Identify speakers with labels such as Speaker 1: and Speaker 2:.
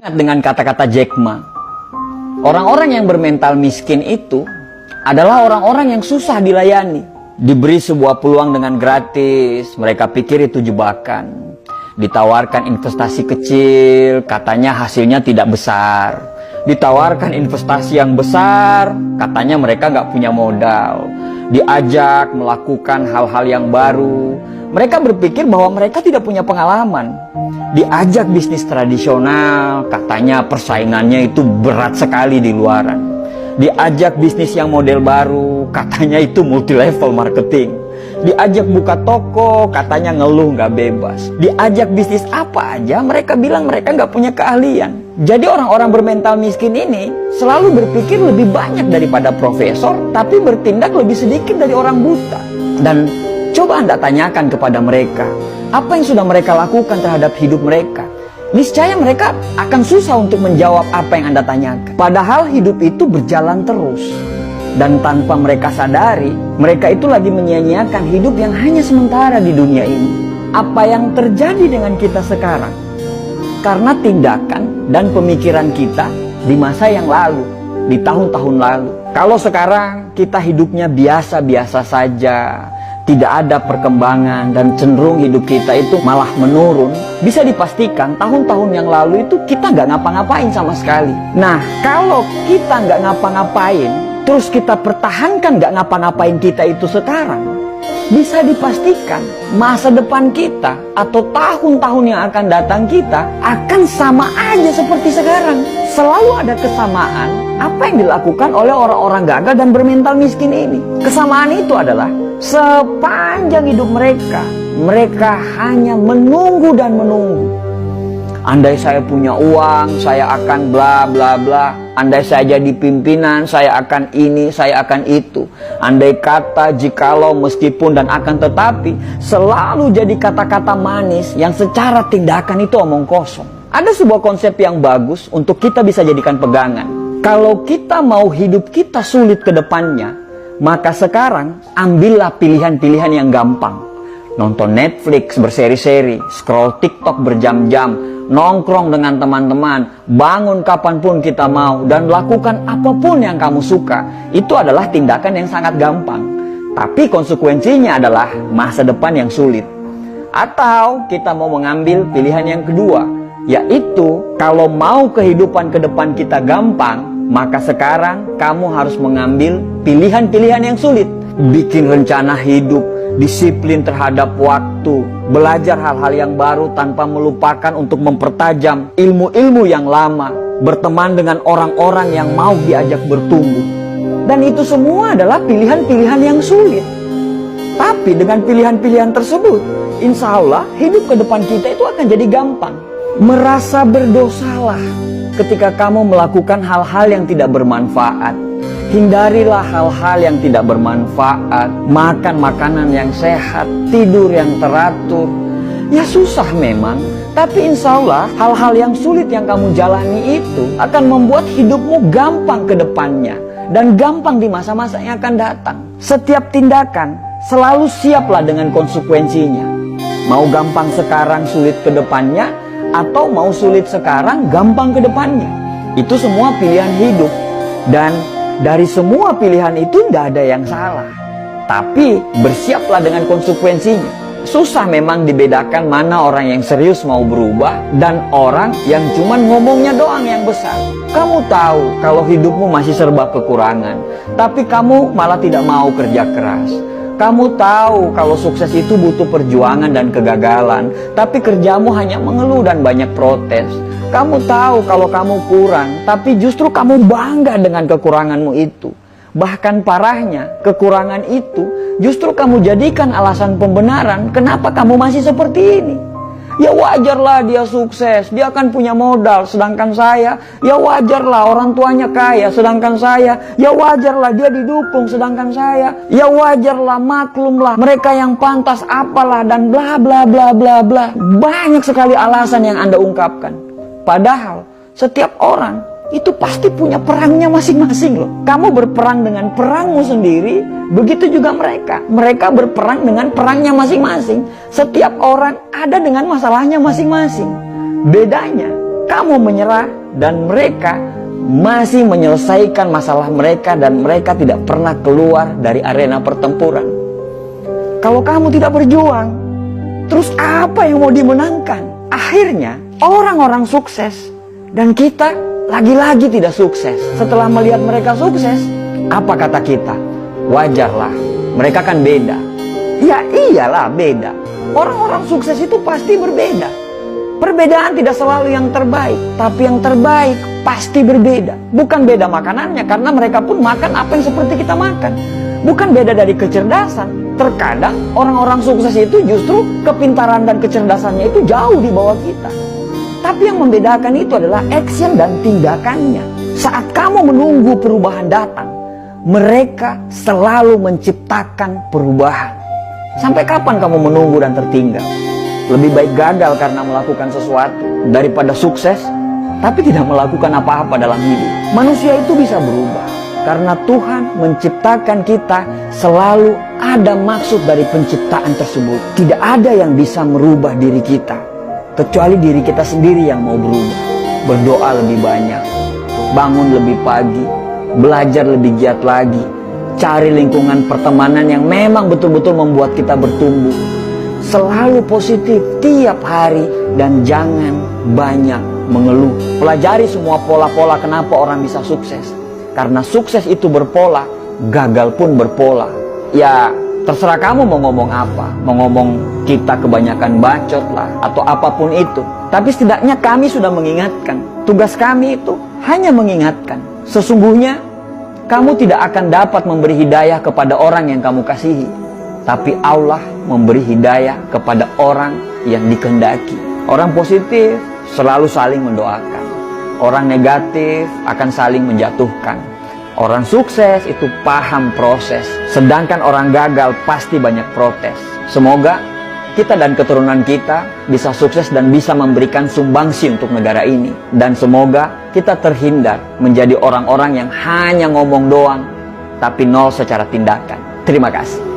Speaker 1: Dengan kata-kata Jack Ma, orang-orang yang bermental miskin itu adalah orang-orang yang susah dilayani. Diberi sebuah peluang dengan gratis, mereka pikir itu jebakan. Ditawarkan investasi kecil, katanya hasilnya tidak besar. Ditawarkan investasi yang besar, katanya mereka nggak punya modal. Diajak melakukan hal-hal yang baru, mereka berpikir bahwa mereka tidak punya pengalaman. Diajak bisnis tradisional, katanya persaingannya itu berat sekali di luaran. Diajak bisnis yang model baru, katanya itu multi level marketing. Diajak buka toko, katanya ngeluh nggak bebas. Diajak bisnis apa aja, mereka bilang mereka nggak punya keahlian. Jadi orang-orang bermental miskin ini selalu berpikir lebih banyak daripada profesor, tapi bertindak lebih sedikit dari orang buta. Dan coba Anda tanyakan kepada mereka, apa yang sudah mereka lakukan terhadap hidup mereka? Niscaya mereka akan susah untuk menjawab apa yang Anda tanyakan. Padahal hidup itu berjalan terus. Dan tanpa mereka sadari, mereka itu lagi menyia-nyiakan hidup yang hanya sementara di dunia ini. Apa yang terjadi dengan kita sekarang? Karena tindakan dan pemikiran kita di masa yang lalu, di tahun-tahun lalu. Kalau sekarang kita hidupnya biasa-biasa saja, tidak ada perkembangan dan cenderung hidup kita itu malah menurun, bisa dipastikan tahun-tahun yang lalu itu kita nggak ngapa-ngapain sama sekali. Nah, kalau kita nggak ngapa-ngapain, terus kita pertahankan nggak ngapa-ngapain kita itu sekarang, bisa dipastikan masa depan kita atau tahun-tahun yang akan datang kita akan sama aja seperti sekarang. Selalu ada kesamaan apa yang dilakukan oleh orang-orang gagal dan bermental miskin ini. Kesamaan itu adalah sepanjang hidup mereka, mereka hanya menunggu dan menunggu. Andai saya punya uang, saya akan bla bla bla. Andai saya jadi pimpinan, saya akan ini, saya akan itu. Andai kata, jikalau, meskipun, dan akan tetapi, selalu jadi kata-kata manis yang secara tindakan itu omong kosong. Ada sebuah konsep yang bagus untuk kita bisa jadikan pegangan. Kalau kita mau hidup kita sulit ke depannya, maka sekarang ambillah pilihan-pilihan yang gampang. Nonton Netflix berseri-seri, scroll TikTok berjam-jam, nongkrong dengan teman-teman, bangun kapanpun kita mau, dan lakukan apapun yang kamu suka. Itu adalah tindakan yang sangat gampang. Tapi konsekuensinya adalah masa depan yang sulit. Atau kita mau mengambil pilihan yang kedua, yaitu kalau mau kehidupan ke depan kita gampang, maka sekarang kamu harus mengambil pilihan-pilihan yang sulit. Bikin rencana hidup, disiplin terhadap waktu, belajar hal-hal yang baru tanpa melupakan untuk mempertajam ilmu-ilmu yang lama, berteman dengan orang-orang yang mau diajak bertumbuh. Dan itu semua adalah pilihan-pilihan yang sulit. Tapi dengan pilihan-pilihan tersebut, insya Allah hidup ke depan kita itu akan jadi gampang. Merasa berdosalah ketika kamu melakukan hal-hal yang tidak bermanfaat. Hindarilah hal-hal yang tidak bermanfaat. Makan makanan yang sehat, tidur yang teratur. Ya susah memang, tapi insya Allah hal-hal yang sulit yang kamu jalani itu akan membuat hidupmu gampang ke depannya. Dan gampang di masa-masa yang akan datang. Setiap tindakan selalu siaplah dengan konsekuensinya. Mau gampang sekarang, sulit ke depannya, atau mau sulit sekarang, gampang ke depannya. Itu semua pilihan hidup. Dan dari semua pilihan itu tidak ada yang salah. Tapi bersiaplah dengan konsekuensinya. Susah memang dibedakan mana orang yang serius mau berubah dan orang yang cuman ngomongnya doang yang besar. Kamu tahu kalau hidupmu masih serba kekurangan, tapi kamu malah tidak mau kerja keras. Kamu tahu kalau sukses itu butuh perjuangan dan kegagalan, tapi kerjamu hanya mengeluh dan banyak protes. Kamu tahu kalau kamu kurang, tapi justru kamu bangga dengan kekuranganmu itu. Bahkan parahnya, kekurangan itu justru kamu jadikan alasan pembenaran kenapa kamu masih seperti ini. Ya wajarlah dia sukses, dia akan punya modal, sedangkan saya, ya wajarlah orang tuanya kaya, sedangkan saya, ya wajarlah dia didukung, sedangkan saya, ya wajarlah, maklumlah, mereka yang pantas apalah, dan bla bla bla bla bla. Banyak sekali alasan yang Anda ungkapkan. Padahal setiap orang itu pasti punya perangnya masing-masing loh. Kamu berperang dengan perangmu sendiri, begitu juga mereka. Mereka berperang dengan perangnya masing-masing. Setiap orang ada dengan masalahnya masing-masing. Bedanya, kamu menyerah dan mereka masih menyelesaikan masalah mereka dan mereka tidak pernah keluar dari arena pertempuran. Kalau kamu tidak berjuang, terus apa yang mau dimenangkan? Akhirnya orang-orang sukses dan kita lagi-lagi tidak sukses. Setelah melihat mereka sukses, apa kata kita? Wajarlah, mereka kan beda. Ya iyalah beda. Orang-orang sukses itu pasti berbeda. Perbedaan tidak selalu yang terbaik, tapi yang terbaik pasti berbeda. Bukan beda makanannya, karena mereka pun makan apa yang seperti kita makan. Bukan beda dari kecerdasan. Terkadang orang-orang sukses itu justru kepintaran dan kecerdasannya itu jauh di bawah kita. Tapi yang membedakan itu adalah action dan tindakannya. Saat kamu menunggu perubahan datang, mereka selalu menciptakan perubahan. Sampai kapan kamu menunggu dan tertinggal? Lebih baik gagal karena melakukan sesuatu daripada sukses tapi tidak melakukan apa-apa dalam hidup. Manusia itu bisa berubah karena Tuhan menciptakan kita, selalu ada maksud dari penciptaan tersebut. Tidak ada yang bisa merubah diri kita kecuali diri kita sendiri yang mau berubah. Berdoa lebih banyak, bangun lebih pagi, belajar lebih giat lagi, cari lingkungan pertemanan yang memang betul-betul membuat kita bertumbuh. Selalu positif tiap hari dan jangan banyak mengeluh. Pelajari semua pola-pola kenapa orang bisa sukses. Karena sukses itu berpola, gagal pun berpola. Ya terserah kamu mau ngomong apa. Mau ngomong kita kebanyakan bacot lah atau apapun itu. Tapi setidaknya kami sudah mengingatkan. Tugas kami itu hanya mengingatkan. Sesungguhnya kamu tidak akan dapat memberi hidayah kepada orang yang kamu kasihi. Tapi Allah memberi hidayah kepada orang yang dikehendaki. Orang positif selalu saling mendoakan. Orang negatif akan saling menjatuhkan. Orang sukses itu paham proses. Sedangkan orang gagal pasti banyak protes. Semoga kita dan keturunan kita bisa sukses dan bisa memberikan sumbangsi untuk negara ini. Dan semoga kita terhindar menjadi orang-orang yang hanya ngomong doang, tapi nol secara tindakan. Terima kasih.